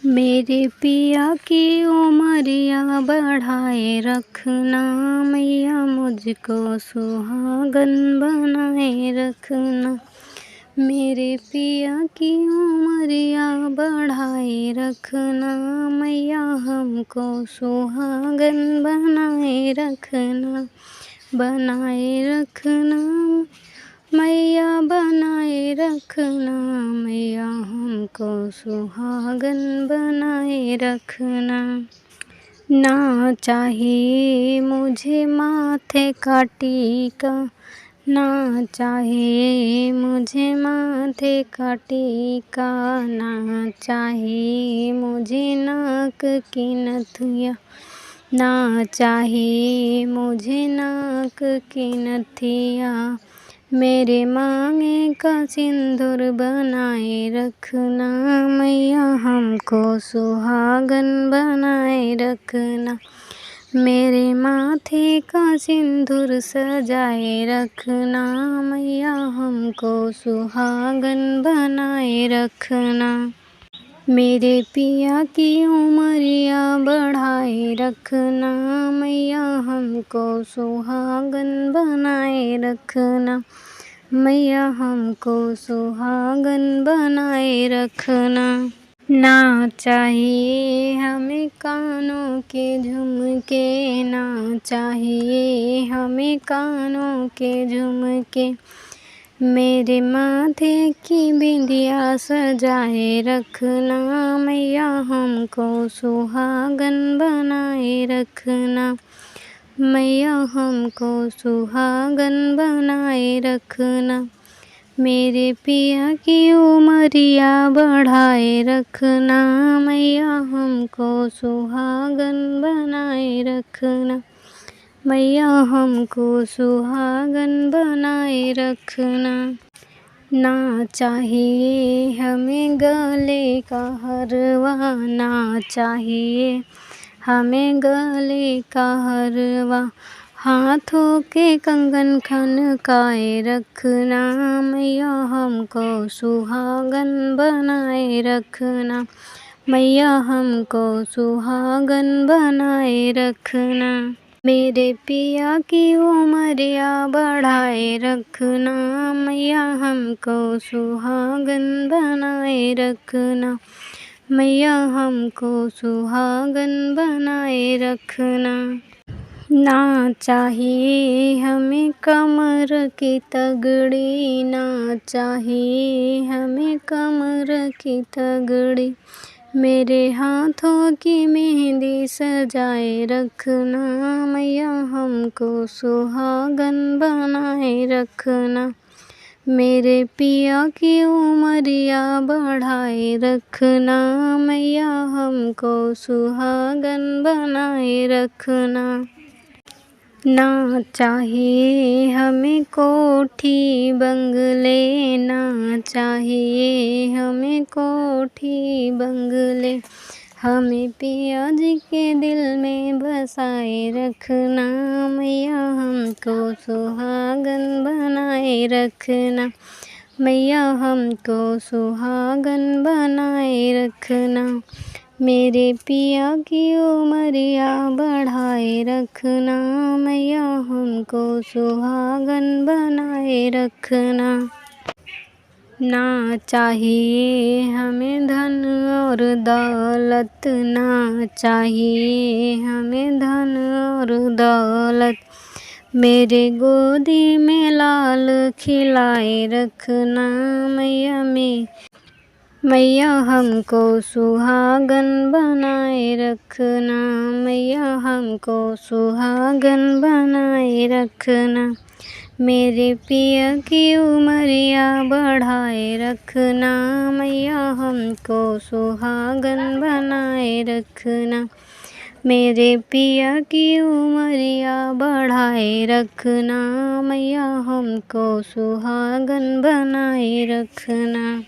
मेरे पिया की उमरिया बढ़ाए रखना, मैया मुझको सुहागन बनाए रखना। मेरे पिया की उमरिया बढ़ाए रखना, मैया हमको सुहागन बनाए रखना। बनाए रखना मैया, बनाए रखना मैया, हमको सुहागन बनाए रखना। ना चाहिए मुझे माथे का टीका, ना चाहिए मुझे माथे का टीका, ना चाहिए मुझे नाक की नथिया, ना चाहिए मुझे नाक की नथिया। मेरे मांगे का सिंदूर बनाए रखना, मैया हमको सुहागन बनाए रखना। मेरे माथे का सिंदूर सजाए रखना, मैया हमको सुहागन बनाए रखना। मेरे पिया की उमरिया बढ़ाए रखना, मैया हमको सुहागन बनाए रखना। मैया हमको सुहागन बनाए रखना। ना चाहिए हमें कानों के झुमके, ना चाहिए हमें कानों के झुमके। मेरे माथे की बिंदिया सजाए रखना, मैया हमको सुहागन बनाए रखना। मैया हमको सुहागन बनाए रखना। मेरे पिया की उमरिया बढ़ाए रखना, मैया हमको सुहागन बनाए रखना। मैया हमको सुहागन बनाए रखना। ना चाहिए हमें गले का हरवा, ना चाहिए हमें गले का हरवा। हाथों के कंगन खनकाए रखना, मैया हमको सुहागन बनाए रखना। मैया हमको सुहागन बनाए रखना। मेरे पिया की उमरिया बढ़ाए रखना, मैया हमको सुहागन बनाए रखना। मैया हमको सुहागन बनाए रखना। ना चाहिए हमें कमर की तगड़ी, ना चाहिए हमें कमर की तगड़ी। मेरे हाथों की मेहंदी सजाए रखना, मैया हमको सुहागन बनाए रखना। मेरे पिया की उमरिया बढ़ाए रखना, मैया हमको सुहागन बनाए रखना। ना चाहिए हमें कोठी बंगले, ना चाहिए हमें कोठी बंगले। हमें पिया जी के दिल में बसाए रखना, मैया हमको सुहागन बनाए रखना। मैया हमको सुहागन बनाए रखना। मेरे पिया की उमरिया बढ़ाए रखना, मैया हमको सुहागन बनाए रखना। ना चाहिए हमें धन और दौलत, ना चाहिए हमें धन और दौलत। मेरे गोदी में लाल खिलाए रखना, मैया हमको सुहागन बनाए रखना। मैया हमको सुहागन बनाए रखना। मेरे पिया की उमरिया बढ़ाए रखना, मैया हमको सुहागन बनाए रखना। मेरे पिया की उमरिया बढ़ाए रखना, मैया हमको सुहागन बनाए रखना।